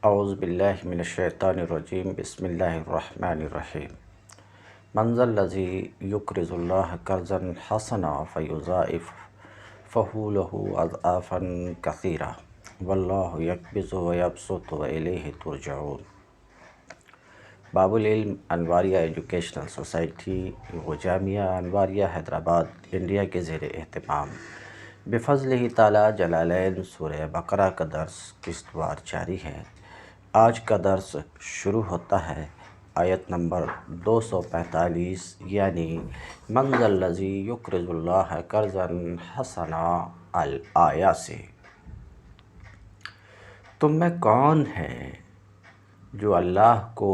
اعوذ باللہ من الشیطان الرجیم بسم اللہ الرحمن الرحیم من ذا الذی یقرض اللہ قرضا حسنا فیضاعفہ لہ اضعافا کثیرہ واللہ یقبض ویبسط والیہ ترجعون۔ باب العلم انواریہ ایجوکیشنل سوسائٹی و جامعہ انواریہ حیدرآباد انڈیا کے زیر اہتمام بفضلہ تعالی جلالین سورہ بقرہ کا درس قسط وار جاری ہے۔ آج کا درس شروع ہوتا ہے آیت نمبر 245 یعنی من ذا الذی یقرض اللہ قرضا حسنا الآیہ سے۔ تم میں کون ہے جو اللہ کو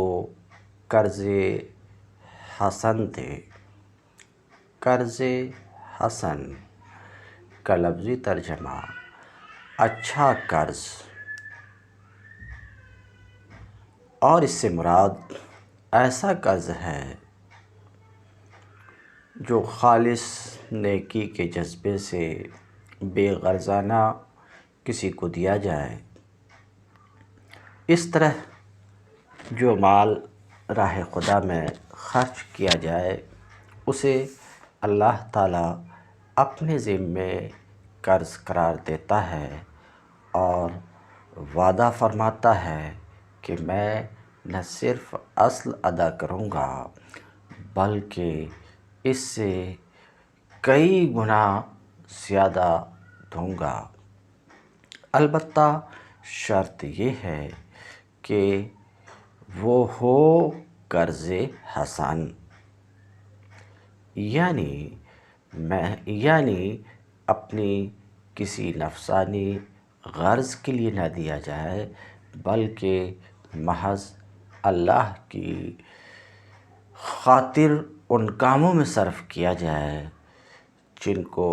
قرض حسن دے؟ قرض حسن کا لفظی ترجمہ اچھا قرض، اور اس سے مراد ایسا قرض ہے جو خالص نیکی کے جذبے سے بے غرضانہ کسی کو دیا جائے۔ اس طرح جو مال راہ خدا میں خرچ کیا جائے اسے اللہ تعالیٰ اپنے ذمے قرض قرار دیتا ہے اور وعدہ فرماتا ہے کہ میں نہ صرف اصل ادا کروں گا بلکہ اس سے کئی گنا زیادہ دوں گا، البتہ شرط یہ ہے کہ وہ ہو قرض حسن، یعنی اپنی کسی نفسانی غرض کے لیے نہ دیا جائے بلکہ محض اللہ کی خاطر ان کاموں میں صرف کیا جائے جن کو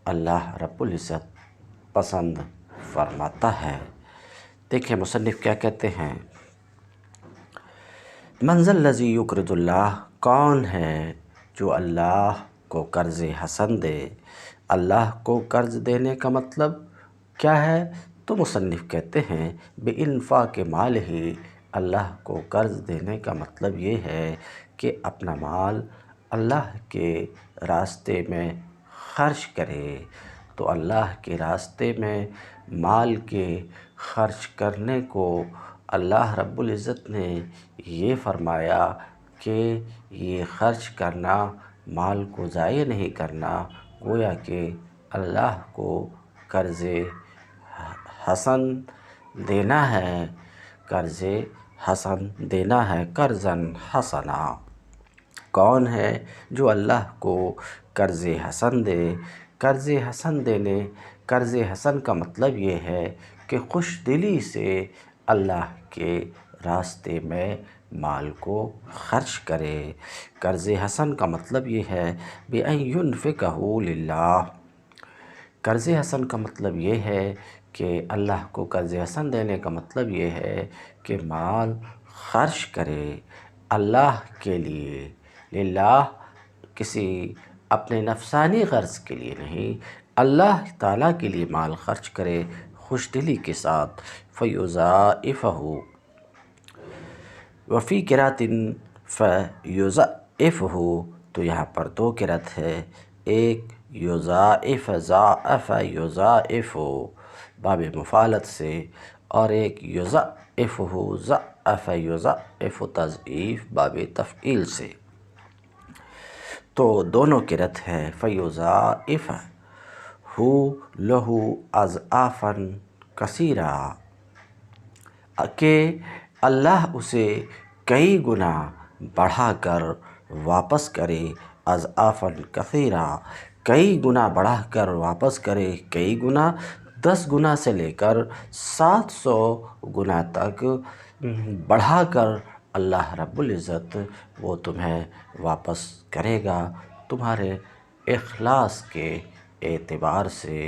اللہ رب العزت پسند فرماتا ہے۔ دیکھیں مصنف کیا کہتے ہیں، من ذا الذی یقرض اللہ، کون ہے جو اللہ کو قرض حسن دے؟ اللہ کو قرض دینے کا مطلب کیا ہے؟ تو مصنف کہتے ہیں بِانفاق مالہ، اللہ کو قرض دینے کا مطلب یہ ہے کہ اپنا مال اللہ کے راستے میں خرچ کرے۔ تو اللہ کے راستے میں مال کے خرچ کرنے کو اللہ رب العزت نے یہ فرمایا کہ یہ خرچ کرنا، مال کو ضائع نہیں کرنا، گویا کہ اللہ کو قرض حسن دینا ہے، قرض حسن دینا ہے، قرضاً حسنا۔ کون ہے جو اللہ کو قرض حسن دے؟ قرض حسن دینے، قرض حسن کا مطلب یہ ہے کہ خوش دلی سے اللہ کے راستے میں مال کو خرچ کرے۔ قرض حسن کا مطلب یہ ہے بِأَن يُنْفِقَهُ لِلَّهِ۔ قرض حسن کا مطلب یہ ہے کہ اللہ کو قرض حسن دینے کا مطلب یہ ہے کہ مال خرچ کرے اللہ کے لیے، للہ کسی اپنے نفسانی غرض کے لیے نہیں، اللہ تعالیٰ کے لیے مال خرچ کرے خوش دلی کے ساتھ۔ فَيُضَاعِفَهُ وفی قرأۃ فَيُضَاعِفَهُ، تو یہاں پر دو قرأت ہے، ایک یضاعف ضاعف یضاعف باب مفعلت سے، اور ایک یضاعفہ ضاعف یضاعف تضعیف باب تفعیل سے۔ تو دونوں قرأت ہے فَيُضَاعِفَهُ لَهُ أَضْعَافًا كَثِيرًا، کہ اللہ اسے کئی گنا بڑھا کر واپس کرے، اضعافاً کثیرا، کئی گنا بڑھا کر واپس کرے، کئی گنا 10 گنا سے لے کر 700 گنا تک بڑھا کر اللہ رب العزت وہ تمہیں واپس کرے گا، تمہارے اخلاص کے اعتبار سے،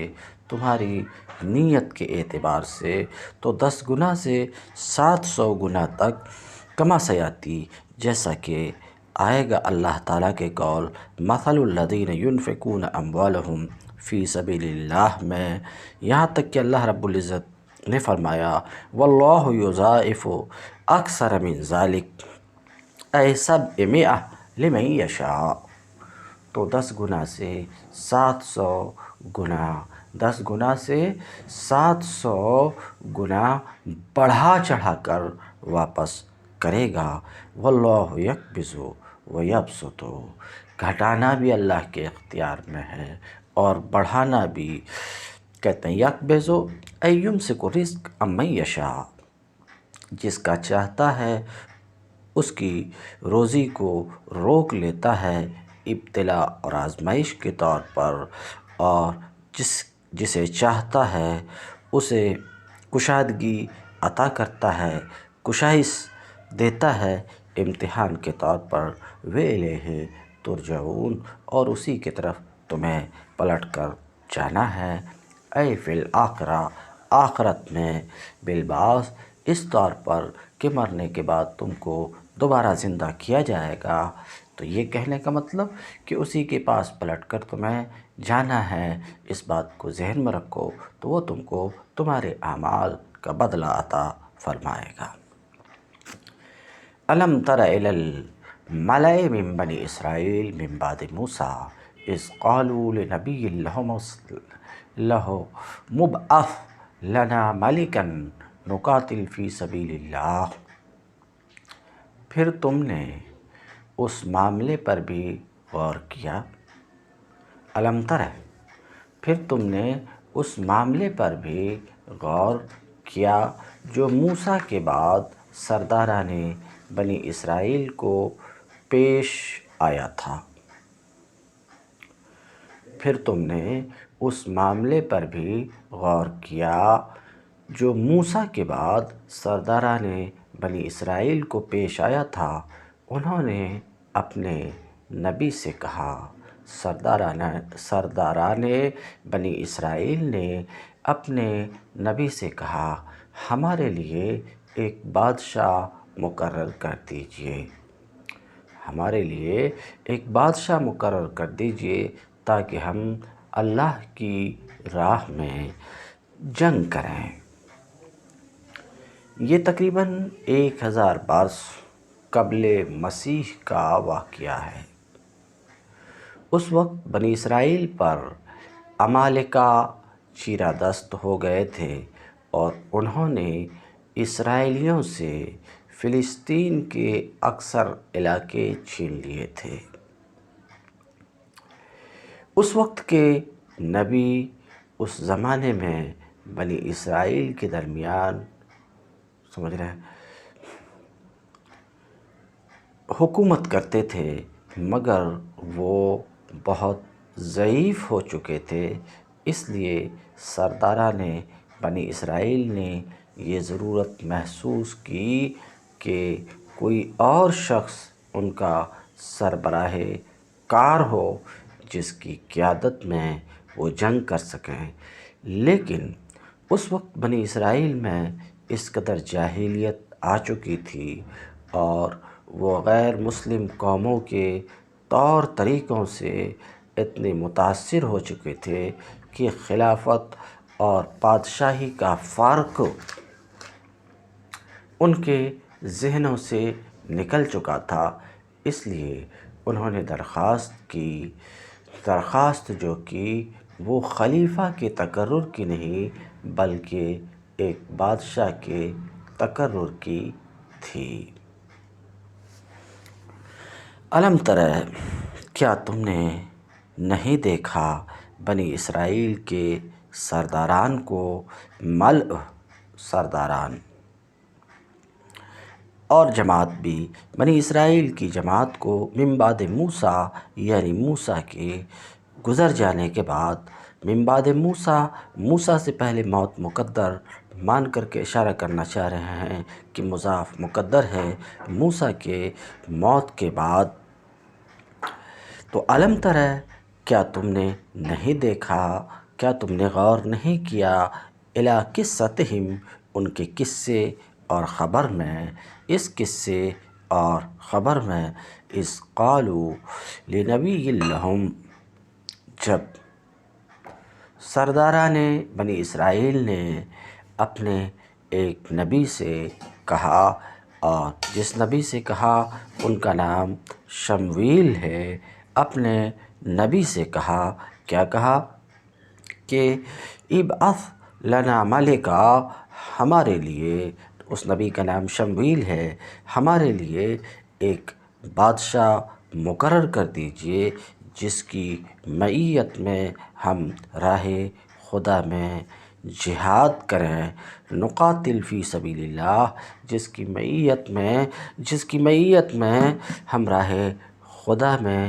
تمہاری نیت کے اعتبار سے۔ تو 10 گنا سے 700 گنا تک کما سیاتی، جیسا کہ آئے گا اللہ تعالیٰ کے قول مثل الذین ينفقون اموالهم فی سبیل اللہ میں، یہاں تک کہ اللہ رب العزت نے فرمایا واللہ یضاعف اکثر من ذالک اے سب مئہ لمن یشاء، تو 10 گنا سے 700 گنا، 10 گنا سے 700 گنا بڑھا چڑھا کر واپس کرے گا۔ واللہ یقبض ویبسط، گھٹانا بھی اللہ کے اختیار میں ہے اور بڑھانا بھی۔ کہتے ہیں یقبض ای یمسک الرزق عمن یشاء، جس کا چاہتا ہے اس کی روزی کو روک لیتا ہے ابتلا اور آزمائش کے طور پر، اور جسے چاہتا ہے اسے کشادگی عطا کرتا ہے، کشائش دیتا ہے امتحان کے طور پر۔ وَإِلَیْهِ ترجعون، اور اسی کی طرف تمہیں پلٹ کر جانا ہے۔ اے فی الآخرہ، آخرت میں، بالبعث، اس طور پر کہ مرنے کے بعد تم کو دوبارہ زندہ کیا جائے گا۔ تو یہ کہنے کا مطلب کہ اسی کے پاس پلٹ کر تمہیں جانا ہے، اس بات کو ذہن میں رکھو تو وہ تم کو تمہارے اعمال کا بدلہ عطا فرمائے گا۔ الم تر الی الملأ من بنی اسرائیل من بعد موسیٰ اذ قالوا لنبی لہ مبعث لنا ملکا نقاتل فی سبیل اللہ، پھر تم نے اس معاملے پر بھی غور کیا۔ الم تر، پھر تم نے اس معاملے پر بھی غور کیا جو موسیٰ کے بعد سرداران بنی اسرائیل کو پیش آیا تھا۔ پھر تم نے اس معاملے پر بھی غور کیا جو موسیٰ کے بعد سرداران بنی اسرائیل کو پیش آیا تھا۔ انہوں نے اپنے نبی سے کہا، سرداران بنی اسرائیل نے اپنے نبی سے کہا، ہمارے لیے ایک بادشاہ مقرر کر دیجئے، ہمارے لیے ایک بادشاہ مقرر کر دیجئے تاکہ ہم اللہ کی راہ میں جنگ کریں۔ یہ تقریباً 1000 برس قبل مسیح کا واقعہ ہے۔ اس وقت بنی اسرائیل پر عمالقہ چیرہ دست ہو گئے تھے اور انہوں نے اسرائیلیوں سے فلسطین کے اکثر علاقے چھین لیے تھے۔ اس وقت کے نبی اس زمانے میں بنی اسرائیل کے درمیان سمجھ رہے ہیں حکومت کرتے تھے، مگر وہ بہت ضعیف ہو چکے تھے۔ اس لیے سرداران بنی اسرائیل نے یہ ضرورت محسوس کی کہ کوئی اور شخص ان کا سربراہ کار ہو جس کی قیادت میں وہ جنگ کر سکیں۔ لیکن اس وقت بنی اسرائیل میں اس قدر جاہلیت آ چکی تھی اور وہ غیر مسلم قوموں کے طور طریقوں سے اتنے متاثر ہو چکے تھے کہ خلافت اور بادشاہی کا فرق ان کے ذہنوں سے نکل چکا تھا۔ اس لیے انہوں نے درخواست جو کی وہ خلیفہ کے تقرر کی نہیں بلکہ ایک بادشاہ کے تقرر کی تھی۔ الم تر، کیا تم نے نہیں دیکھا بنی اسرائیل کے سرداران کو، ملأ سرداران اور جماعت بھی، بنی اسرائیل کی جماعت کو من بعد موسیٰ یعنی موسیٰ کے گزر جانے کے بعد، من بعد موسیٰ سے پہلے موت مقدر مان کر کے اشارہ کرنا چاہ رہے ہیں کہ مضاف مقدر ہے موسیٰ کے موت کے بعد۔ تو الم تر، کیا تم نے نہیں دیکھا، کیا تم نے غور نہیں کیا، الی قصتہم، ان کے قصے اور خبر میں، اس قصے اور خبر میں، اذ قالوا لنبی لہم، جب سرداران بنی اسرائیل نے اپنے ایک نبی سے کہا، اور جس نبی سے کہا ان کا نام شمویل ہے، اپنے نبی سے کہا، کیا کہا کہ ابعث لنا ملکا، ہمارے لیے، اس نبی کا نام شمویل ہے، ہمارے لیے ایک بادشاہ مقرر کر دیجئے جس کی معیت میں ہم راہ خدا میں جہاد کریں، نقاتل فی سبیل اللہ، جس کی معیت میں ہم راہ خدا میں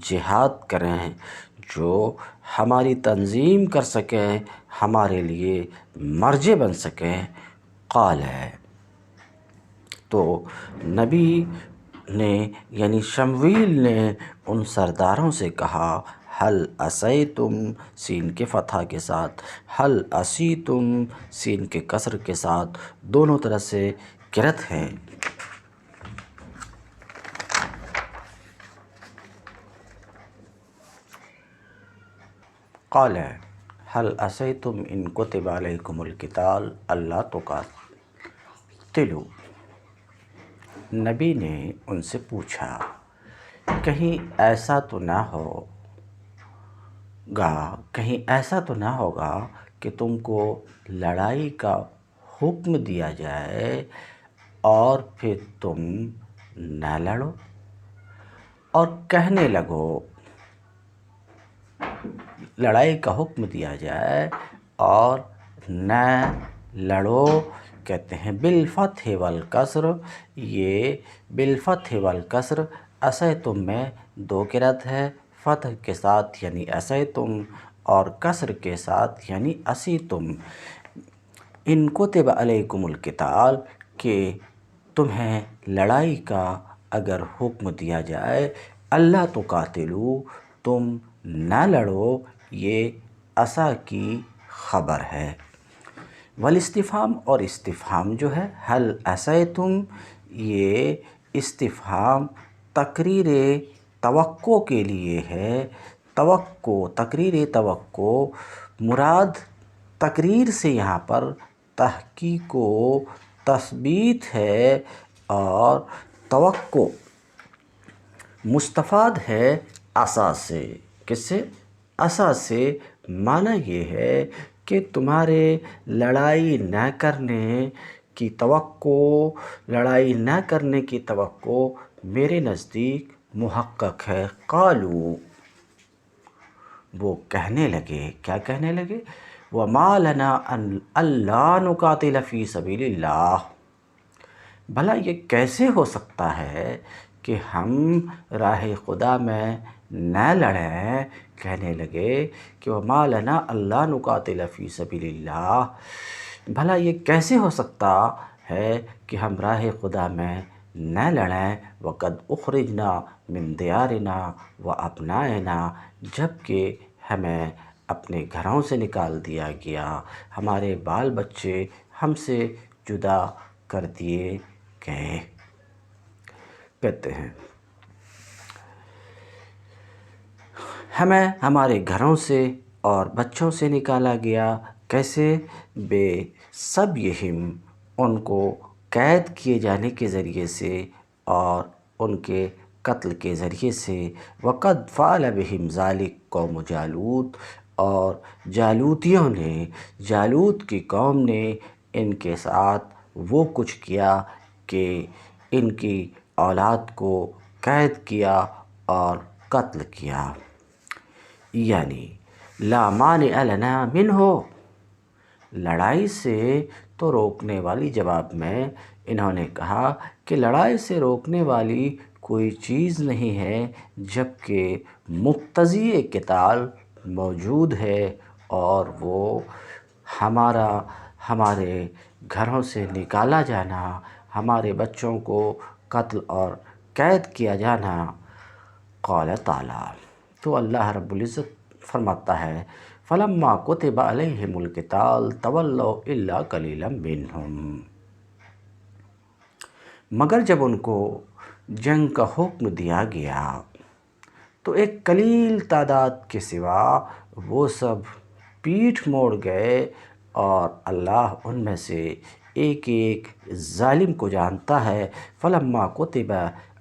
جہاد کریں، جو ہماری تنظیم کر سکیں، ہمارے لیے مرجع بن سکیں۔ قال ہے تو نبی نے یعنی شمویل نے ان سرداروں سے کہا، حل عصیتم، سین کے فتح کے ساتھ، حل عصیتم سین کے کسر کے ساتھ، دونوں طرح سے قرأت ہیں۔ قال ہے حل عصیتم ان کتب علیکم القتال اللہ تقاتلوا، نبی نے ان سے پوچھا کہیں ایسا تو نہ ہوگا کہ تم کو لڑائی کا حکم دیا جائے اور پھر تم نہ لڑو اور کہنے لگو، لڑائی کا حکم دیا جائے اور نہ لڑو، کہتے ہیں بالفتح والکسر، یہ بالفتح والکسر عصیتم میں دو قرأت ہے، فتح کے ساتھ یعنی عصیتم اور کسر کے ساتھ یعنی عصیتم۔ ان کتب علیکم القتال، کہ تمہیں لڑائی کا اگر حکم دیا جائے، اللہ تقاتلوا، تم نہ لڑو، یہ عصا کی خبر ہے۔ والاستفہام، اور استفہام جو ہے حل عصیتم، یہ استفہام تقریر توقع کے لیے ہے۔ تقریر توقع، مراد تقریر سے یہاں پر تحقیق و تثبیت ہے، اور توقع مستفاد ہے عصا سے۔ کس سے؟ عصا سے۔ معنی یہ ہے کہ تمہارے لڑائی نہ کرنے کی توقع میرے نزدیک محقق ہے۔ قالوا، وہ کہنے لگے، کیا کہنے لگے؟ وَمَا لَنَا أَلَّا نُقَاتِلَ فِي سَبِيلِ اللَّهِ، بھلا یہ کیسے ہو سکتا ہے کہ ہم راہ خدا میں نہ لڑیں؟ کہنے لگے کہ وَمَا لَنَا أَلَّا نُقَاتِلَ فِي سَبِيلِ اللَّهِ، بھلا یہ کیسے ہو سکتا ہے کہ ہم راہ خدا میں نہ لڑیں، وَقَدْ أُخْرِجْنَا مِنْ دِيَارِنَا وَأَبْنَائِنَا، جبکہ ہمیں اپنے گھروں سے نکال دیا گیا، ہمارے بال بچے ہم سے جدا کر دیے گئے۔ کہتے ہیں ہمیں ہمارے گھروں سے اور بچوں سے نکالا گیا، کیسے؟ بے سبیہم، ان کو قید کیے جانے کے ذریعے سے اور ان کے قتل کے ذریعے سے۔ وَقَدْ فَعَلَ بِهِمْ ذَلِكَ قَوْمُ جالوت، اور جالوتیوں نے، جالوت کی قوم نے ان کے ساتھ وہ کچھ کیا کہ ان کی اولاد کو قید کیا اور قتل کیا۔ یعنی لا مانع لنا منہ، لڑائی سے تو روکنے والی، جواب میں انہوں نے کہا کہ لڑائی سے روکنے والی کوئی چیز نہیں ہے جبکہ مقتضی قتال موجود ہے، اور وہ ہمارے گھروں سے نکالا جانا، ہمارے بچوں کو قتل اور قید کیا جانا۔ قال تعالیٰ، تو اللہ رب العزت فرماتا ہے فَلَمَّا كُتِبَ عَلَيْهِمُ الْقِتَالُ تَوَلَّوْا إِلَّا قَلِيلًا مِّنْهُمْ، مگر جب ان کو جنگ کا حکم دیا گیا تو ایک قلیل تعداد کے سوا وہ سب پیٹھ موڑ گئے اور اللہ ان میں سے ایک ایک ظالم کو جانتا ہے۔ فلما کتب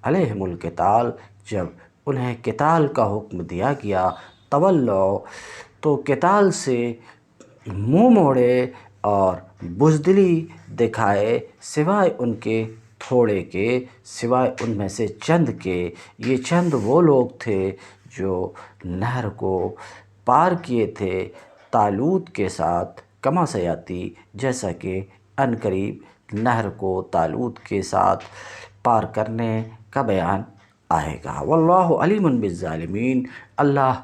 علیہم القتال، جب انہیں قتال کا حکم دیا گیا، تولوا، تو قتال سے منہ موڑے اور بزدلی دکھائے، سوائے ان کے تھوڑے کے، سوائے ان میں سے چند کے۔ یہ چند وہ لوگ تھے جو نہر کو پار کیے تھے طالوت کے ساتھ، کما سیاتی، جیسا کہ عنقریب نہر کو طالوت کے ساتھ پار کرنے کا بیان آئے گا۔ واللہ علیم بالظالمین، اللہ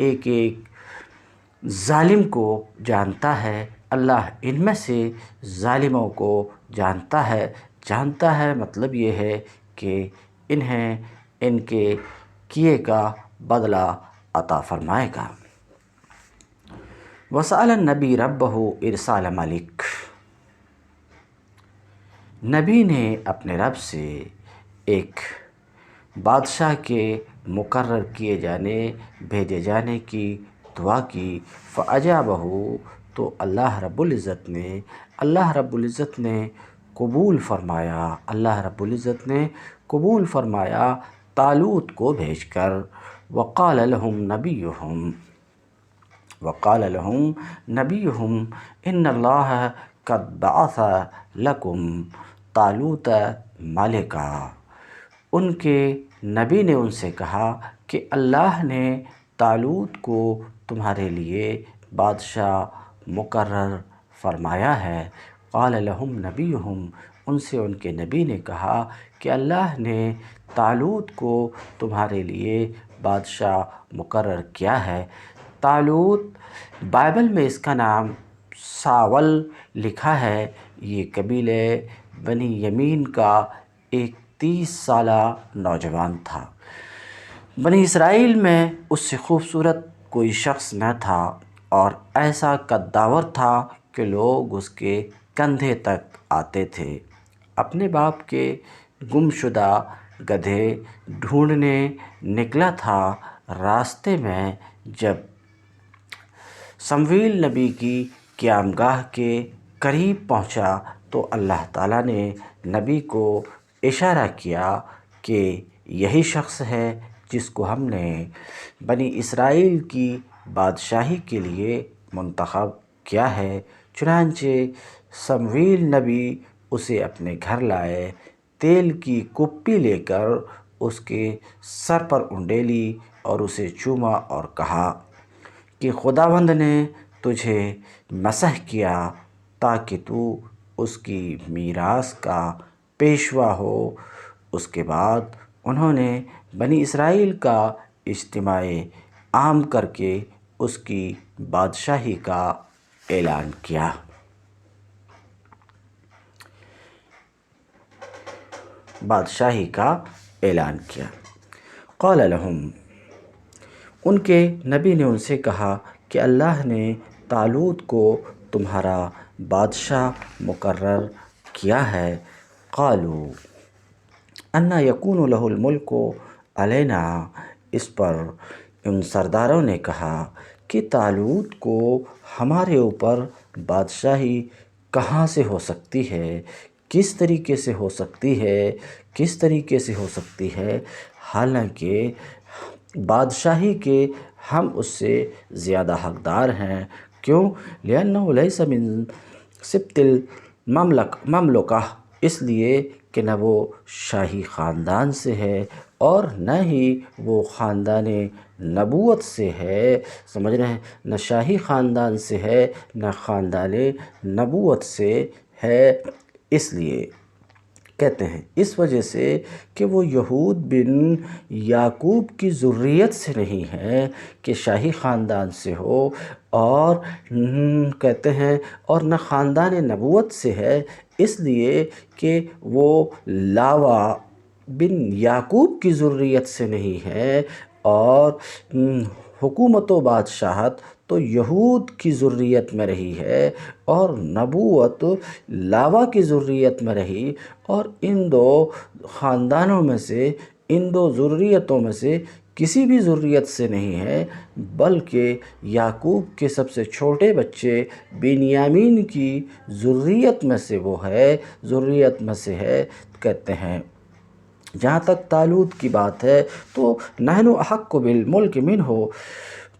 ایک ایک ظالم کو جانتا ہے، اللہ ان میں سے ظالموں کو جانتا ہے مطلب یہ ہے کہ انہیں ان کے کیے کا بدلہ عطا فرمائے گا۔ وسأل النبی ربہ ارسال ملک، نبی نے اپنے رب سے ایک بادشاہ کے مقرر کیے جانے، بھیجے جانے کی دعا کی۔ فأجابہ، تو اللہ رب العزت نے قبول فرمایا، طالوت کو بھیج کر۔ وقال لهم نبیہم ان اللہ قد بعث لکم طالوت ملکا، ان کے نبی نے ان سے کہا کہ اللہ نے طالوت کو تمہارے لیے بادشاہ مقرر فرمایا ہے۔ قال لهم نبیہم، ان سے ان کے نبی نے کہا کہ اللہ نے طالوت کو تمہارے لیے بادشاہ مقرر کیا ہے۔ طالوت بائبل میں اس کا نام ساول لکھا ہے۔ یہ قبیلے بنی یمین کا ایک 30 سالہ نوجوان تھا۔ بنی اسرائیل میں اس سے خوبصورت کوئی شخص نہ تھا، اور ایسا قداور تھا کہ لوگ اس کے کندھے تک آتے تھے۔ اپنے باپ کے گم شدہ گدھے ڈھونڈنے نکلا تھا۔ راستے میں جب سمویل نبی کی قیامگاہ کے قریب پہنچا تو اللہ تعالیٰ نے نبی کو اشارہ کیا کہ یہی شخص ہے جس کو ہم نے بنی اسرائیل کی بادشاہی کے لیے منتخب کیا ہے۔ چنانچہ سمویل نبی اسے اپنے گھر لائے، تیل کی کپی لے کر اس کے سر پر انڈیلی اور اسے چوما اور کہا کہ خداوند نے تجھے مسح کیا تاکہ تو اس کی میراث کا پیشوا ہو۔ اس کے بعد انہوں نے بنی اسرائیل کا اجتماع عام کر کے اس کی بادشاہی کا اعلان کیا۔ قال لهم، ان کے نبی نے ان سے کہا کہ اللہ نے طالوت کو تمہارا بادشاہ مقرر کیا ہے۔ قالوا انا یکون له الملک علینا، اس پر ان سرداروں نے کہا کہ طالوت کو ہمارے اوپر بادشاہی کہاں سے ہو سکتی ہے، کس طریقے سے ہو سکتی ہے، حالانکہ بادشاہی کے ہم اس سے زیادہ حقدار ہیں۔ کیوں؟ لأنه ليس من سبط المملکہ، اس لیے کہ نہ وہ شاہی خاندان سے ہے اور نہ ہی وہ خاندان نبوت سے ہے۔ سمجھ رہے ہیں؟ نہ شاہی خاندان سے ہے نہ خاندان نبوت سے ہے۔ اس لیے کہتے ہیں اس وجہ سے کہ وہ یہود بن یعقوب کی ذریت سے نہیں ہے کہ شاہی خاندان سے ہو، اور کہتے ہیں اور نہ خاندان نبوت سے ہے، اس لیے کہ وہ لاوا بن یعقوب کی ذریت سے نہیں ہے، اور حکومت و بادشاہت تو یہود کی ذریت میں رہی ہے اور نبوت لاوا کی ذریت میں رہی، اور ان دو خاندانوں میں سے، ان دو ذریتوں میں سے کسی بھی ذریت سے نہیں ہے، بلکہ یعقوب کے سب سے چھوٹے بچے بنیامین کی ذریت میں سے وہ ہے، ذریت میں سے ہے۔ کہتے ہیں جہاں تک طالوت کی بات ہے تو نحن احق بالملک منہ،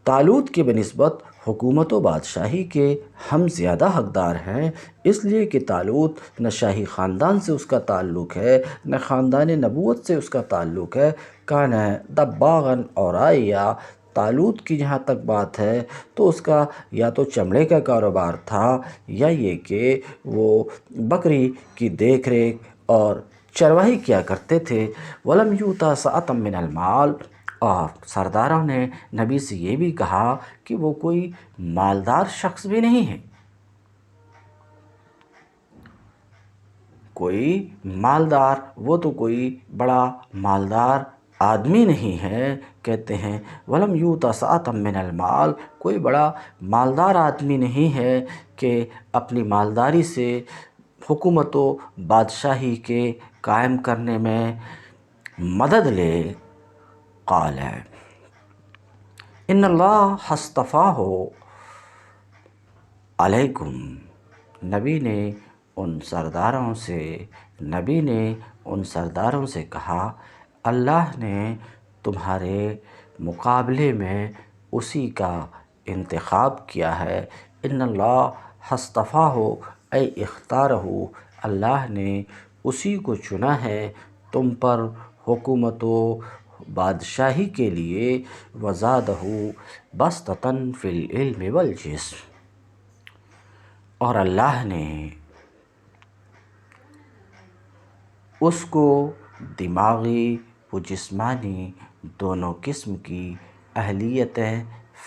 طالوت کے بنسبت حکومت و بادشاہی کے ہم زیادہ حقدار ہیں، اس لیے کہ طالوت نہ شاہی خاندان سے اس کا تعلق ہے، نہ خاندان نبوت سے اس کا تعلق ہے۔ کان دباغن اور آیا، طالوت کی جہاں تک بات ہے تو اس کا یا تو چمڑے کا کاروبار تھا، یا یہ کہ وہ بکری کی دیکھ ریکھ اور چرواہی کیا کرتے تھے۔ وَلَمْ يُؤْتَ سَعَةً مِّنَ الْمَالِ، اور سرداروں نے نبی سے یہ بھی کہا کہ وہ کوئی مالدار شخص بھی نہیں ہے، کوئی مالدار، وہ تو کوئی بڑا مالدار آدمی نہیں ہے۔ کہتے ہیں وَلَمْ يُؤْتَ سَعَةً مِّنَ الْمَالِ، کوئی بڑا مالدار آدمی نہیں ہے کہ اپنی مالداری سے حکومت و بادشاہی کے قائم کرنے میں مدد لے۔ قال ان اللہ اصطفاہ علیکم، نبی نے ان سرداروں سے کہا اللہ نے تمہارے مقابلے میں اسی کا انتخاب کیا ہے۔ ان اللہ اصطفاہ اے اختارہ، اللہ نے اسی کو چنا ہے تم پر حکومت و بادشاہی کے لیے۔ وزادہ بسطۃ فی العلم والجسم، اور اللہ نے اس کو دماغی و جسمانی دونوں قسم کی اہلیتیں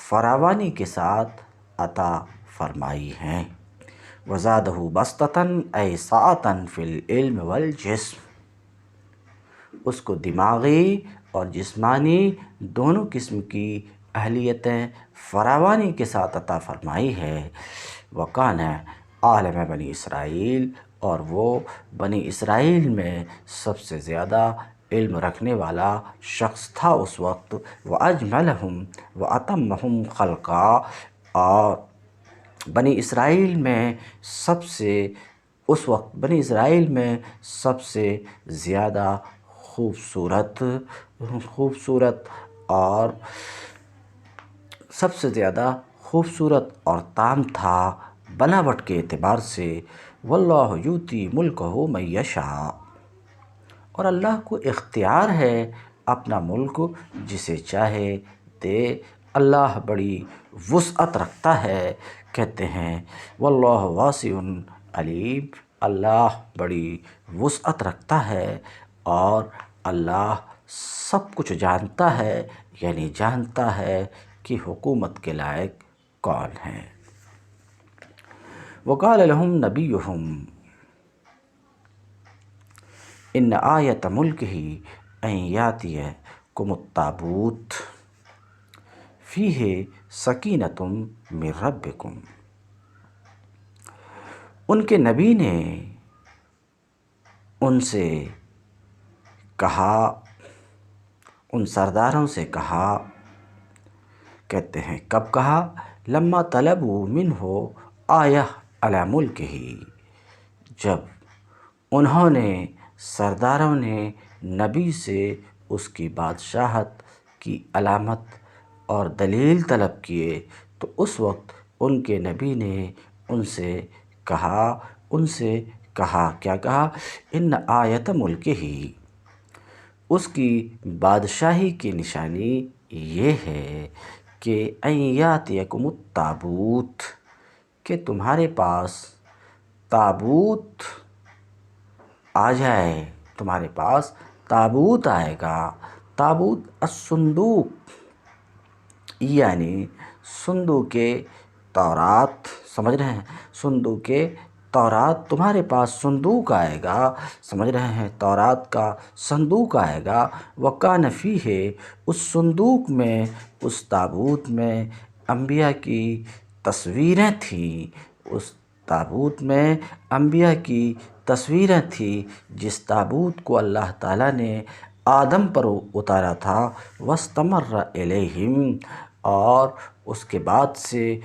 فراوانی کے ساتھ عطا فرمائی ہیں۔ وزادہ بسطۃ اے سعۃ فی العلم والجسم، اس کو دماغی اور جسمانی دونوں قسم کی اہلیتیں فراوانی کے ساتھ عطا فرمائی ہے۔ وکان عالم بنی اسرائیل، اور وہ بنی اسرائیل میں سب سے زیادہ علم رکھنے والا شخص تھا اس وقت۔ واجملہم واتمہم خلقا، اور بنی اسرائیل میں سب سے زیادہ خوبصورت اور تام تھا بناوٹ کے اعتبار سے۔ واللہ یؤتی ملکہ من یشاء، اور اللہ کو اختیار ہے اپنا ملک جسے چاہے دے، اللہ بڑی وسعت رکھتا ہے۔ کہتے ہیں واللہ واسع علیم، اللہ بڑی وسعت رکھتا ہے اور اللہ سب کچھ جانتا ہے، یعنی جانتا ہے کہ حکومت کے لائق کون ہیں۔ وقال لهم نبیہم ان آیۃ ملکہ ان یاتیکم التابوت فیہ سکینۃ من ربکم، ان کے نبی نے ان سے کہا، ان سرداروں سے کہا، کہتے ہیں کب کہا؟ لما طلبوا منہ آیہ علی ملکہ، جب سرداروں نے نبی سے اس کی بادشاہت کی علامت اور دلیل طلب کیے، تو اس وقت ان کے نبی نے ان سے کہا کیا کہا؟ ان آیت ملکہ، اس کی بادشاہی کی نشانی یہ ہے کہ ان یاتیکم التابوت، کہ تمہارے پاس تابوت آ جائے، تمہارے پاس تابوت آئے گا۔ تابوت الصندوق، یعنی صندوق تورات، سمجھ رہے ہیں؟ صندوق تورات، تمہارے پاس صندوق آئے گا، سمجھ رہے ہیں؟ تورات کا صندوق آئے گا۔ وکان فیہ، اس صندوق میں، اس تابوت میں انبیاء کی تصویریں تھیں، اس تابوت میں انبیاء کی تصویریں تھیں، جس تابوت کو اللہ تعالیٰ نے آدم پر اتارا تھا، وَاسْتَمَرَّ إِلَيْهِمْ، اور اس کے بعد سے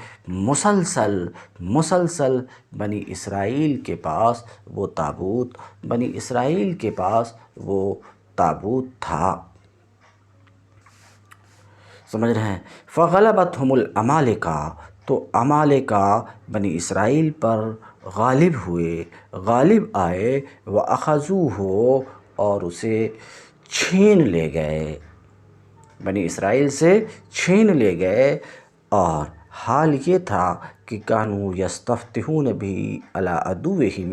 مسلسل بنی اسرائیل کے پاس وہ تابوت تھا۔ سمجھ رہے ہیں؟ فَغَلَبَتْهُمُ الْأَمَالِقَةُ، تو عمالقہ بنی اسرائیل پر غالب آئے، وَأَخَذُوهُ، اور اسے چھین لے گئے، بنی اسرائیل سے چھین لے گئے۔ اور حال یہ تھا کہ کانوا یستفتحون بہ علی عدوہم،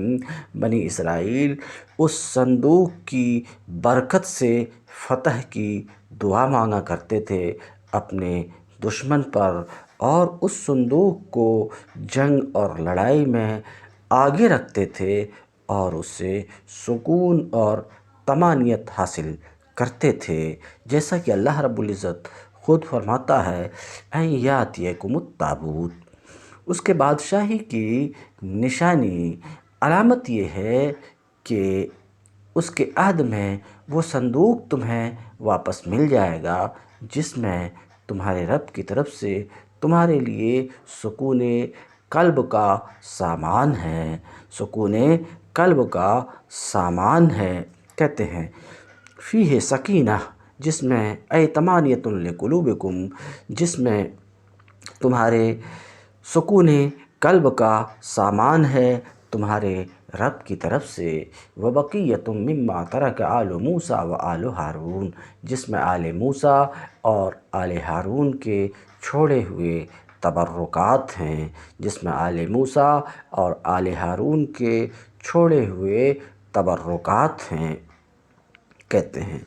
بنی اسرائیل اس صندوق کی برکت سے فتح کی دعا مانگا کرتے تھے اپنے دشمن پر، اور اس صندوق کو جنگ اور لڑائی میں آگے رکھتے تھے، اور اس سے سکون اور طمانینت حاصل کرتے تھے، جیسا کہ اللہ رب العزت خود فرماتا ہے ان یاتیکم التابوت۔ اس کے بادشاہی کی نشانی، علامت یہ ہے کہ اس کے عہد میں وہ صندوق تمہیں واپس مل جائے گا جس میں تمہارے رب کی طرف سے تمہارے لیے سکون قلب کا سامان ہے، کہتے ہیں فیہ سکینہ، جس میں طمانینۃ لقلوبکم، جس میں تمہارے سکون قلب کا سامان ہے تمہارے رب کی طرف سے، وبقیۃ مما ترک آل موسیٰ وآل ہارون، جس میں آل موسیٰ اور آل ہارون کے چھوڑے ہوئے تبرکات ہیں، جس میں آل موسیٰ اور آل ہارون کے چھوڑے ہوئے تبرکات ہیں، کہتے ہیں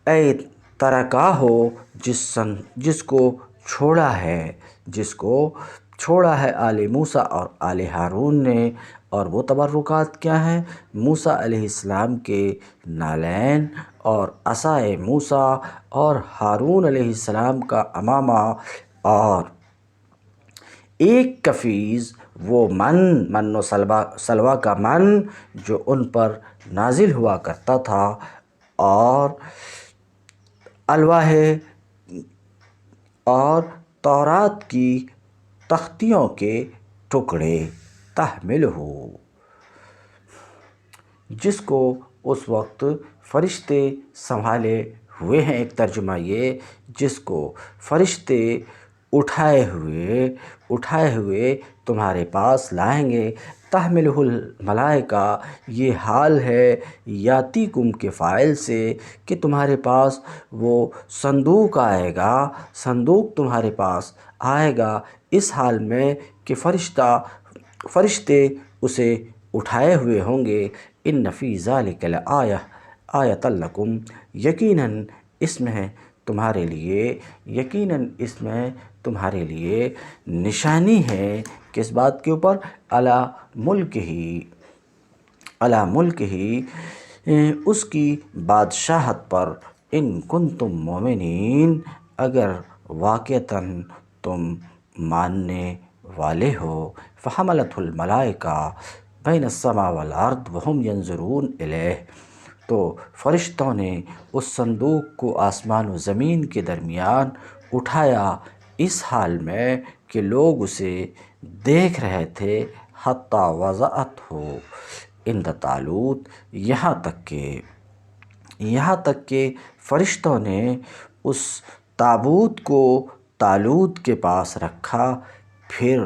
اے ترکا ہو، جس کو چھوڑا ہے آل موسیٰ اور آل ہارون نے، اور وہ تبرکات کیا ہیں؟ موسیٰ علیہ السلام کے نالین اور عصائے موسیٰ، اور ہارون علیہ السلام کا امامہ، اور ایک کفیز وہ من و سلویٰ کا من جو ان پر نازل ہوا کرتا تھا، اور الواح اور تورات کی تختیوں کے ٹکڑے، تحملہ، جس کو اس وقت فرشتے سنبھالے ہوئے ہیں۔ ایک ترجمہ یہ، جس کو فرشتے اٹھائے ہوئے تمہارے پاس لائیں گے، تحملہ الملائکہ، یہ حال ہے یاتیکم کے فاعل سے کہ تمہارے پاس وہ صندوق آئے گا، صندوق تمہارے پاس آئے گا اس حال میں کہ فرشتے اسے اٹھائے ہوئے ہوں گے۔ ان فی ذلک لآیۃ لکم، یقیناً اس میں تمہارے لیے نشانی ہے، کس بات کے اوپر؟ علی ملکہ، اس کی بادشاہت پر، ان کنتم مومنین، اگر واقعتاً تم ماننے والے ہو۔ فحملتہ الملائکہ بین السماء والارض وہم ینظرون الیہ، تو فرشتوں نے اس صندوق کو آسمان و زمین کے درمیان اٹھایا اس حال میں کہ لوگ اسے دیکھ رہے تھے، حتی وضعتہ عند طالوت، یہاں تک کہ فرشتوں نے اس تابوت کو طالوت کے پاس رکھا، پھر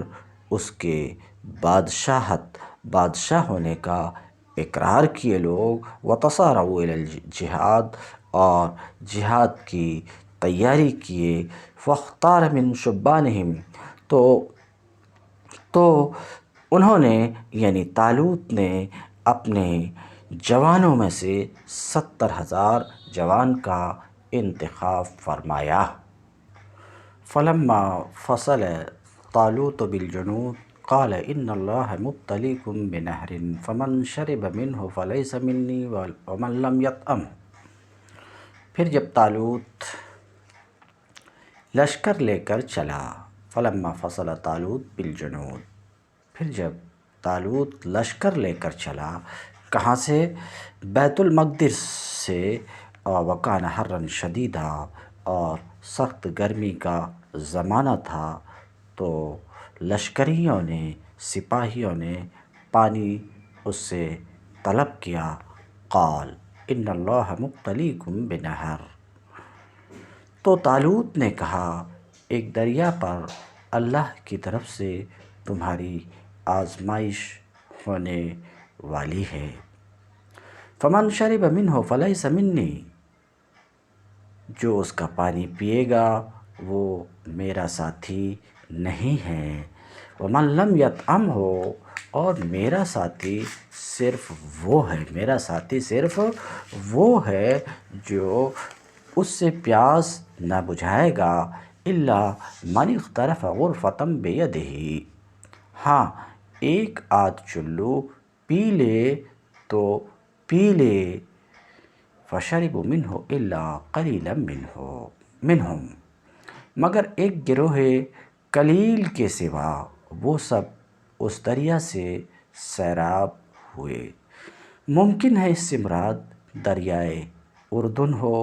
اس کے بادشاہ ہونے کا اقرار کیے لوگ، وتصارعوا الی الجہاد، اور جہاد کی تیاری کیے، فاختار من شبانہم، تو انہوں نے یعنی طالوت نے اپنے جوانوں میں سے 70,000 جوان کا انتخاب فرمایا۔ فلما فصل طالوت بالجنود قال ان اللہ مبتلیکم بنہر فمن شرب منہ فلیس منی ومن لم یطعمہ۔ پھر جب طالوت لشکر لے کر چلا، فلما فصل طالوت بالجنود، پھر جب طالوت لشکر لے کر چلا، کہاں سے؟ بیت المقدس سے وکان حرن شدیدہ، اور سخت گرمی کا زمانہ تھا، تو لشکریوں نے، سپاہیوں نے پانی اس سے طلب کیا۔ قال ان اللہ مبتلیکم بنہر، تو طالوت نے کہا ایک دریا پر اللہ کی طرف سے تمہاری آزمائش ہونے والی ہے۔ فمن شرب منہ فلیس منی، جو اس کا پانی پیے گا وہ میرا ساتھی نہیں ہے۔ ومن لم یطعمہ، اور میرا ساتھی صرف وہ ہے جو اس سے پیاس نہ بجھائے گا، الا من اغترف غرفۃ بیدہ، ہاں ایک آدھ چلو پی لے تو پی لے۔ فشربوا منہ الا قلیلا منہم، مگر ایک گروہ قلیل کے سوا وہ سب اس دریا سے سیراب ہوئے۔ ممکن ہے اس سے مراد دریائے اردن ہو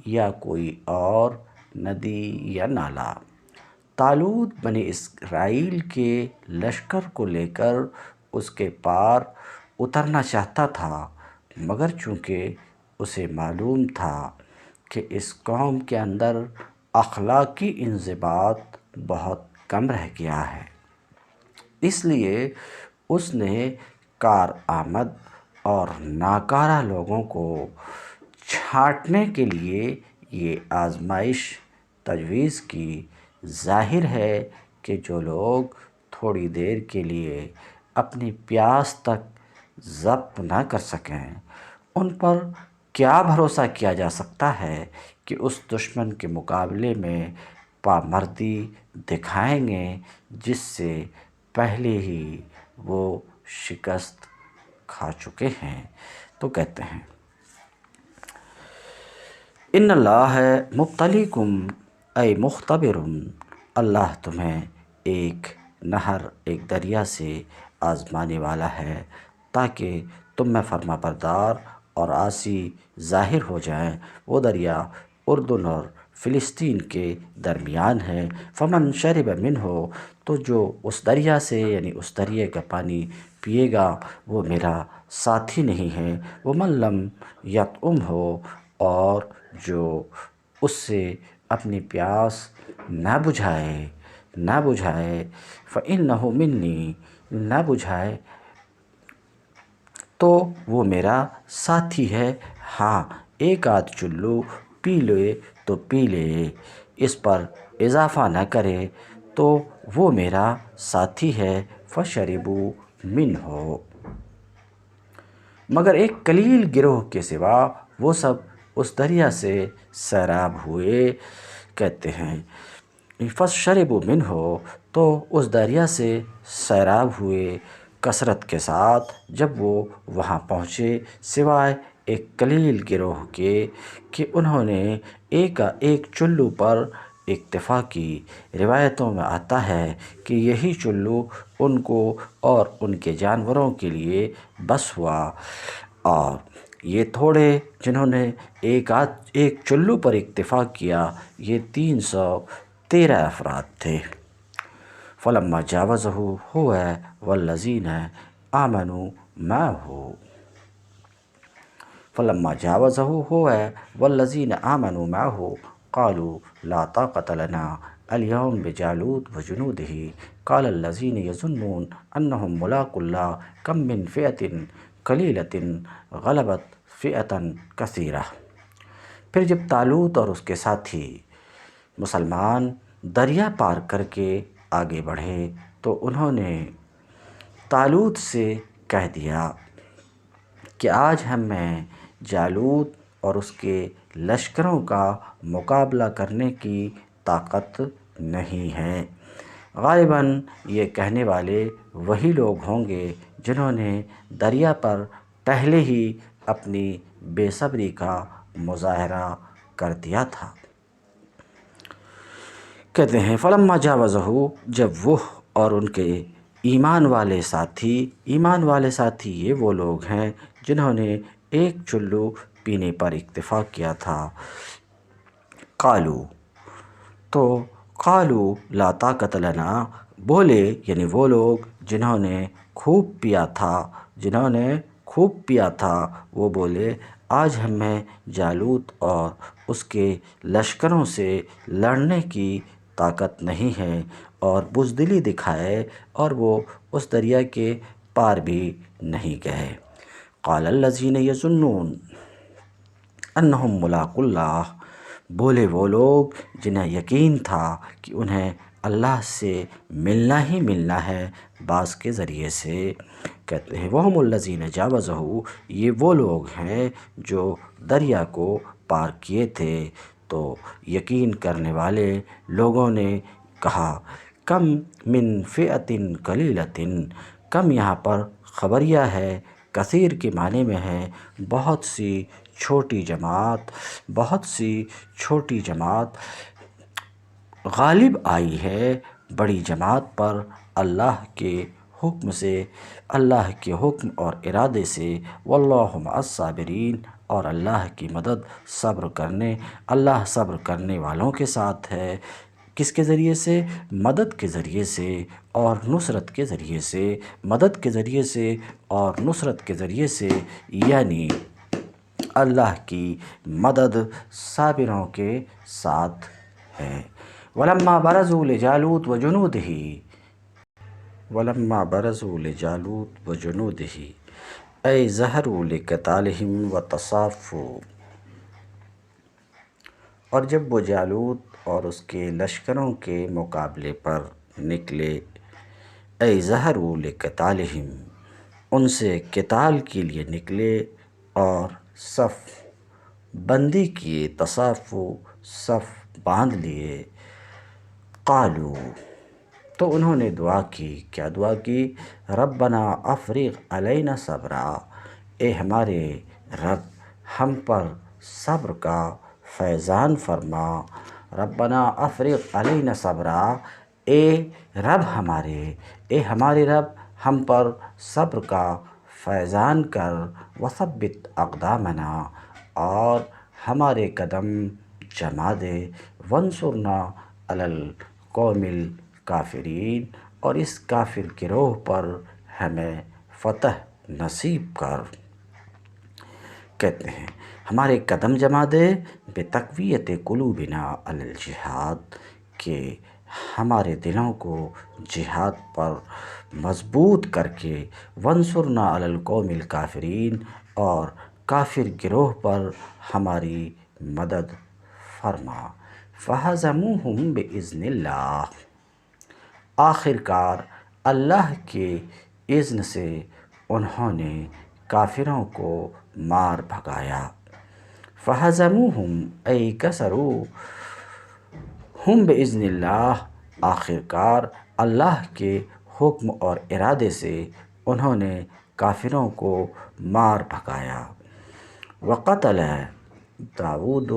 یا کوئی اور ندی یا نالا۔ طالوت بنی اسرائیل کے لشکر کو لے کر اس کے پار اترنا چاہتا تھا، مگر چونکہ اسے معلوم تھا کہ اس قوم کے اندر اخلاقی انضباط بہت کم رہ گیا ہے، اس لیے اس نے کارآمد اور ناکارہ لوگوں کو چھانٹنے کے لیے یہ آزمائش تجویز کی۔ ظاہر ہے کہ جو لوگ تھوڑی دیر کے لیے اپنی پیاس تک ضبط نہ کر سکیں، ان پر کیا بھروسہ کیا جا سکتا ہے کہ اس دشمن کے مقابلے میں پامردی دکھائیں گے جس سے پہلے ہی وہ شکست کھا چکے ہیں۔ تو کہتے ہیں ان اللہ مبتلیکم اے مختبرن، اللہ تمہیں ایک نہر، ایک دریا سے آزمانے والا ہے تاکہ تم میں فرما بردار اور عاصی ظاہر ہو جائیں۔ وہ دریا اردن اور فلسطین کے درمیان ہے۔ فمن شرب منہ، تو جو اس دریا سے یعنی اس دریا کا پانی پیے گا وہ میرا ساتھی نہیں ہے۔ ومن لم یطعمہ، اور جو اس سے اپنی پیاس نہ بجھائے فإنہ منی، نہ بجھائے تو وہ میرا ساتھی ہے، ہاں ایک آدھ چلو پی لے تو پی لے، اس پر اضافہ نہ کرے تو وہ میرا ساتھی ہے۔ فشربوا منہ، مگر ایک قلیل گروہ کے سوا وہ سب اس دریا سے سیراب ہوئے۔ کہتے ہیں فشربوا منہ، تو اس دریا سے سیراب ہوئے کثرت کے ساتھ جب وہ وہاں پہنچے، سوائے ایک قلیل گروہ کے کہ انہوں نے ایک چلو پر اکتفا کی۔ روایتوں میں آتا ہے کہ یہی چلو ان کو اور ان کے جانوروں کے لیے بس ہوا، اور یہ تھوڑے جنہوں نے ایک چلو پر اکتفا کیا یہ 313 افراد تھے۔ فلما جاوزہ هو والذین آمنوا معه، فلما جاوزہ هو والذین آمنوا معه قالوا لا طاقة لنا اليوم بجالوت وجنودہ قال الذین یظنون انہم ملاقو اللہ کم من فئة قلیلة غلبت فئة کثیرہ۔ پھر جب طالوت اور اس کے ساتھی مسلمان دریا پار کر کے آگے بڑھے تو انہوں نے طالوت سے کہہ دیا کہ آج ہم میں جالوت اور اس کے لشکروں کا مقابلہ کرنے کی طاقت نہیں ہے۔ غالباً یہ کہنے والے وہی لوگ ہوں گے جنہوں نے دریا پر پہلے ہی اپنی بے صبری کا مظاہرہ کر دیا تھا۔ کہتے ہیں فلما جاوزہ، جب وہ اور ان کے ایمان والے ساتھی یہ وہ لوگ ہیں جنہوں نے ایک چلو پینے پر اتفاق کیا تھا۔ قالو تو قالو لا طاقت لنا بولے، یعنی وہ لوگ جنہوں نے خوب پیا تھا وہ بولے آج ہمیں جالوت اور اس کے لشکروں سے لڑنے کی طاقت نہیں ہے، اور بزدلی دکھائے اور وہ اس دریا کے پار بھی نہیں گئے۔ قال الذین یظنون انہم ملاقو اللہ بولے وہ لوگ جنہیں یقین تھا کہ انہیں اللہ سے ملنا ہی ملنا ہے بعض کے ذریعے سے، کہتے ہیں وہم الذین جاوزہ، یہ وہ لوگ ہیں جو دریا کو پار کیے تھے۔ تو یقین کرنے والے لوگوں نے کہا کم من فئۃ قلیلۃ، کم یہاں پر خبریہ ہے، کثیر کے معنی میں ہے بہت سی چھوٹی جماعت غالب آئی ہے بڑی جماعت پر اللہ کے حکم سے، اللہ کے حکم اور ارادے سے، واللہ مع الصابرین، اور اللہ کی مدد اللہ صبر کرنے والوں کے ساتھ ہے۔ کس کے ذریعے سے؟ مدد کے ذریعے سے اور نصرت کے ذریعے سے، مدد کے ذریعے سے اور نصرت کے ذریعے سے، یعنی اللہ کی مدد صابروں کے ساتھ ہے۔ وَلَمَّا بَرَزُوا لِجَالُوتَ وَجُنُودِهِ أَيْ ظَهَرُوا لِقِتَالِهِمْ وَتَصَافُّوا، اور جب وہ جالوت اور اس کے لشکروں کے مقابلے پر نکلے، أَيْ ظَهَرُوا لِقِتَالِهِمْ ان سے قتال کے لیے نکلے، اور صف بندی کیے، تصافوا صف باندھ لیے۔ قالو تو انہوں نے دعا کی، کیا دعا کی؟ ربنا افرغ علینا صبرا، اے ہمارے رب ہم پر صبر کا فیضان فرما۔ ربنا افرغ علینا صبرا، اے ہمارے رب ہم پر صبر کا فیضان کر، وثبت اقدامنا، اور ہمارے قدم جما دے، وانصرنا علی القوم الکافرین، اور اس کافر گروہ پر ہمیں فتح نصیب کر۔ کہتے ہیں ہمارے قدم جما دے، بتقویت قلوبنا علی الجہاد، کہ ہمارے دلوں کو جہاد پر مضبوط کر کے، وانصرنا علی القوم الکافرین، اور کافر گروہ پر ہماری مدد فرما۔ فہزموہم بإذن اللہ، آخرکار اللہ کے اذن سے انہوں نے کافروں کو مار بھگایا۔ فہزموہم أي کسروہم بإذن اللہ، آخرکار اللہ کے حکم اور ارادے سے انہوں نے کافروں کو مار بھگایا۔ وقتل داؤد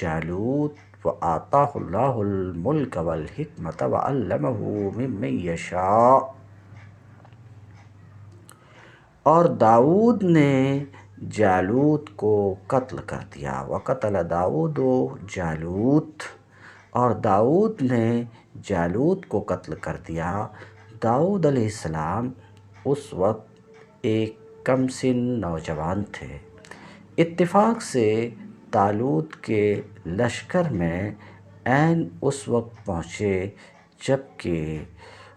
جالوت وآتاہ اللہ الملک والحکمۃ وعلمہ ممن یشاء، اور داؤد نے جالوت کو قتل کر دیا۔ وقتل داؤد جالوت، اور داؤد نے جالوت کو قتل کر دیا۔ داؤد علیہ السلام اس وقت ایک کم سن نوجوان تھے۔ اتفاق سے طالوت کے لشکر میں عین اس وقت پہنچے جب کہ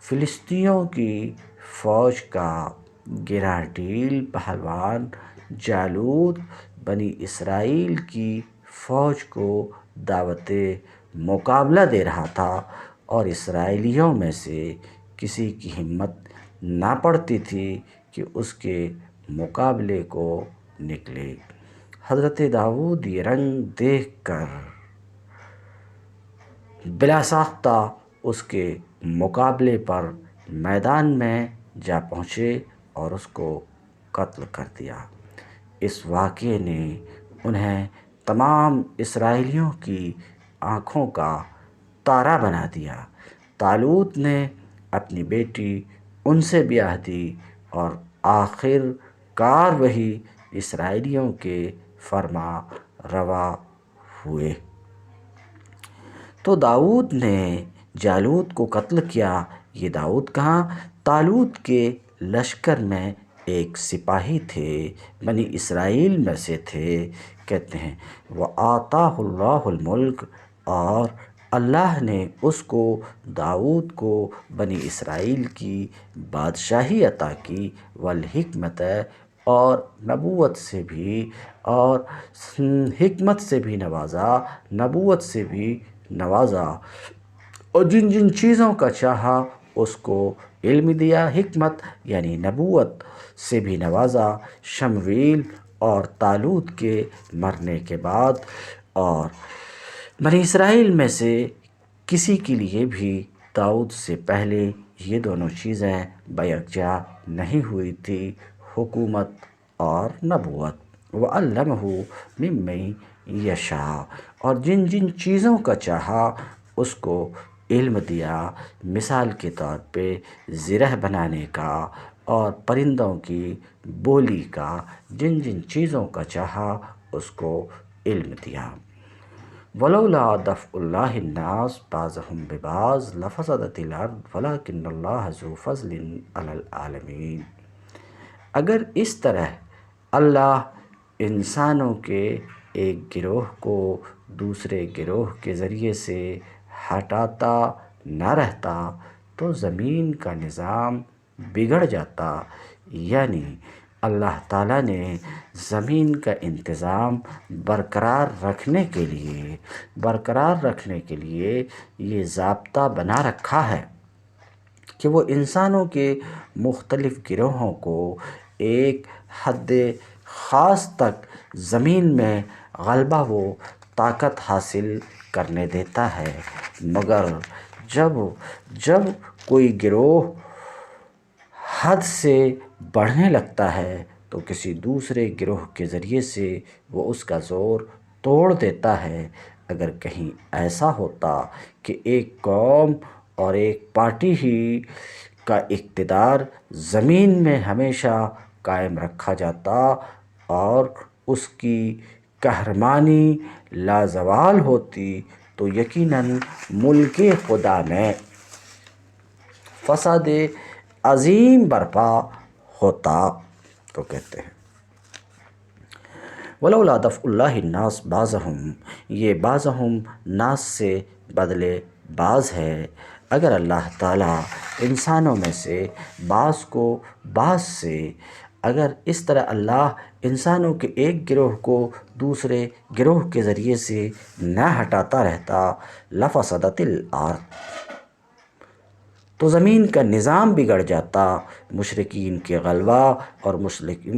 فلسطینیوں کی فوج کا گراں پہلوان جالوت بنی اسرائیل کی فوج کو دعوت مقابلہ دے رہا تھا، اور اسرائیلیوں میں سے کسی کی ہمت نہ پڑتی تھی کہ اس کے مقابلے کو نکلے۔ حضرت داؤد یہ رنگ دیکھ کر بلا ساختہ اس کے مقابلے پر میدان میں جا پہنچے اور اس کو قتل کر دیا۔ اس واقعے نے انہیں تمام اسرائیلیوں کی آنکھوں کا تارا بنا دیا۔ طالوت نے اپنی بیٹی ان سے بیاہ دی، اور آخر کار وہی اسرائیلیوں کے فرما روا ہوئے۔ تو داؤد نے جالوت کو قتل کیا۔ یہ داؤد کہاں؟ طالوت کے لشکر میں ایک سپاہی تھے، بنی اسرائیل میں سے تھے۔ کہتے ہیں وَآتَاهُ اللَّهُ الْمُلْكَ، اور اللہ نے اس کو، داؤد کو، بنی اسرائیل کی بادشاہی عطا کی، والحکمت، اور نبوت سے بھی، اور حکمت سے بھی نوازا، نبوت سے بھی نوازا، اور جن جن چیزوں کا چاہا اس کو علم دیا، حکمت یعنی نبوت سے بھی نوازا۔ شمویل اور طالوت کے مرنے کے بعد، اور بنی اسرائیل میں سے کسی کے لیے بھی داؤد سے پہلے یہ دونوں چیزیں بیکجا نہیں ہوئی تھی، حکومت اور نبوت۔ وَعَلَّمَهُ مِمَّن یشاء، اور جن جن چیزوں کا چاہا اس کو علم دیا، مثال کے طور پہ زرہ بنانے کا اور پرندوں کی بولی کا، جن جن چیزوں کا چاہا اس کو علم دیا۔ وَلَوْلَا دَفْعُ اللَّهِ النَّاسَ بَعْضَهُم بِبَعْضٍ لَفَسَدَتِ الْأَرْضُ وَلَٰكِنَّ اللَّهَ ذُو فَضْلٍ عَلَى الْعَالَمِينَ۔ اگر اس طرح اللہ انسانوں کے ایک گروہ کو دوسرے گروہ کے ذریعے سے ہٹاتا نہ رہتا تو زمین کا نظام بگڑ جاتا، یعنی اللہ تعالیٰ نے زمین کا انتظام برقرار رکھنے کے لیے یہ ضابطہ بنا رکھا ہے کہ وہ انسانوں کے مختلف گروہوں کو ایک حد خاص تک زمین میں غلبہ و طاقت حاصل کرنے دیتا ہے، مگر جب کوئی گروہ حد سے بڑھنے لگتا ہے تو کسی دوسرے گروہ کے ذریعے سے وہ اس کا زور توڑ دیتا ہے۔ اگر کہیں ایسا ہوتا کہ ایک قوم اور ایک پارٹی ہی کا اقتدار زمین میں ہمیشہ قائم رکھا جاتا اور اس کی قہرمانی لازوال ہوتی تو یقیناً ملک خدا میں فساد عظیم برپا ہوتا۔ تو کہتے ہیں وَلَوْلَا دَفْعُ اللَّهِ النَّاسَ بَعْضَهُم، یہ بعضہم ناس سے بدلے بعض ہے۔ اگر اللہ تعالیٰ انسانوں میں سے بعض کو بعض سے، اگر اس طرح اللہ انسانوں کے ایک گروہ کو دوسرے گروہ کے ذریعے سے نہ ہٹاتا رہتا، لَفَسَدَتِ الْأَرْضُ، تو زمین کا نظام بگڑ جاتا، مشرکین کے غلبہ اور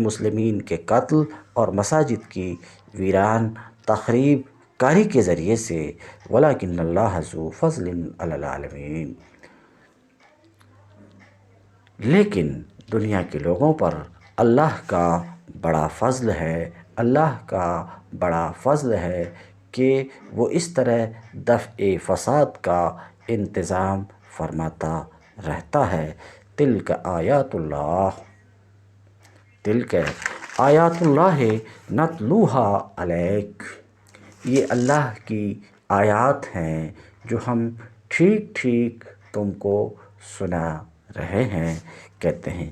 مسلمین کے قتل اور مساجد کی ویران تخریب کاری کے ذریعے سے۔ وَلَٰكِنَّ اللَّهَ ذُو فَضْلٍ عَلَى الْعَالَمِينَ، لیکن دنیا کے لوگوں پر اللہ کا بڑا فضل ہے، اللہ کا بڑا فضل ہے کہ وہ اس طرح دفع فساد کا انتظام فرماتا رہتا ہے۔ تِلْکَ آیاتُ اللَّهِ، تِلْکَ آیاتُ اللَّهِ نَتْلُوهَا عَلَيْكَ، یہ اللہ کی آیات ہیں جو ہم ٹھیک ٹھیک تم کو سنا رہے ہیں۔ کہتے ہیں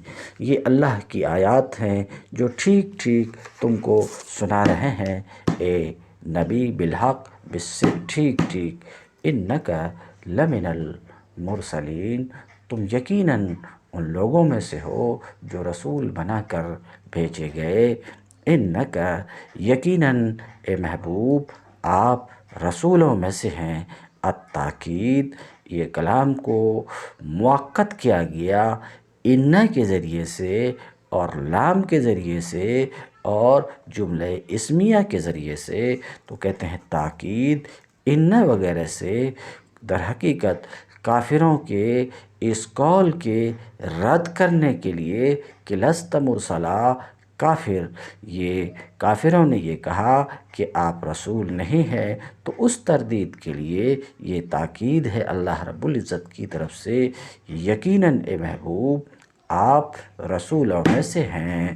یہ اللہ کی آیات ہیں جو ٹھیک ٹھیک تم کو سنا رہے ہیں، اے نبی، بالحق، بالصدق، ٹھیک ٹھیک، اِنَّكَ لَمِنَ الْمُرْسَلِينَ، تم یقیناً ان لوگوں میں سے ہو جو رسول بنا کر بھیجے گئے۔ اِنَّكَ، یقیناً اے محبوب آپ رسولوں میں سے ہیں۔ التاکید، یہ کلام کو مؤکد کیا گیا اِنَّ کے ذریعے سے اور لام کے ذریعے سے اور جملہ اسمیہ کے ذریعے سے، تو کہتے ہیں تاکید اِنَّ وغیرہ سے در حقیقت کافروں کے اس قول کے رد کرنے کے لیے کہ لست مرسلا، کافروں نے یہ کہا کہ آپ رسول نہیں ہیں، تو اس تردید کے لیے یہ تاکید ہے اللہ رب العزت کی طرف سے، یقیناً اے محبوب آپ رسولوں میں سے ہیں۔